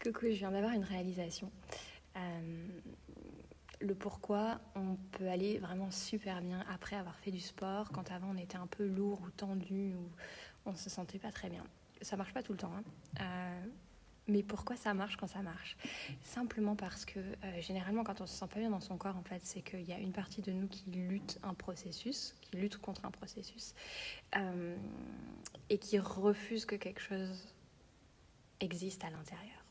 Coucou, je viens d'avoir une réalisation. Euh, le pourquoi on peut aller vraiment super bien après avoir fait du sport, quand avant on était un peu lourd ou tendu ou on se sentait pas très bien. Ça marche pas tout le temps, hein. Mais pourquoi ça marche quand ça marche? Simplement parce que généralement quand on se sent pas bien dans son corps, en fait, c'est qu'il y a une partie de nous qui lutte qui lutte contre un processus euh, et qui refuse que quelque chose existe à l'intérieur.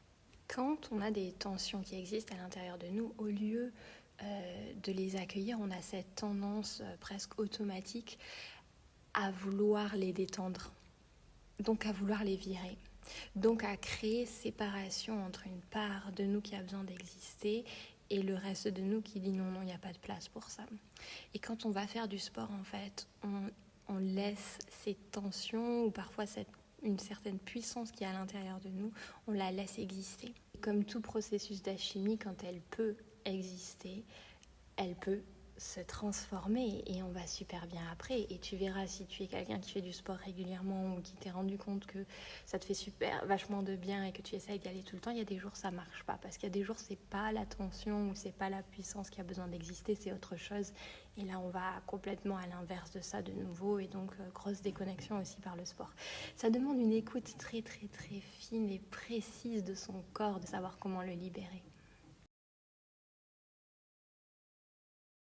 Quand on a des tensions qui existent à l'intérieur de nous, au lieu de les accueillir, on a cette tendance presque automatique à vouloir les détendre, donc à vouloir les virer, donc à créer séparation entre une part de nous qui a besoin d'exister et le reste de nous qui dit non, non, il n'y a pas de place pour ça. Et quand on va faire du sport, en fait, on laisse ces tensions ou parfois une certaine puissance qui est à l'intérieur de nous, on la laisse exister. Comme tout processus d'alchimie, quand elle peut exister, elle peut se transformer et on va super bien après. Et tu verras, si tu es quelqu'un qui fait du sport régulièrement ou qui t'est rendu compte que ça te fait vachement de bien et que tu essayes d'y aller tout le temps, il y a des jours ça marche pas, parce qu'il y a des jours c'est pas la tension ou c'est pas la puissance qui a besoin d'exister, c'est autre chose. Et là on va complètement à l'inverse de ça de nouveau, et donc grosse déconnexion aussi par le sport. Ça demande une écoute très très très fine et précise de son corps, de savoir comment le libérer.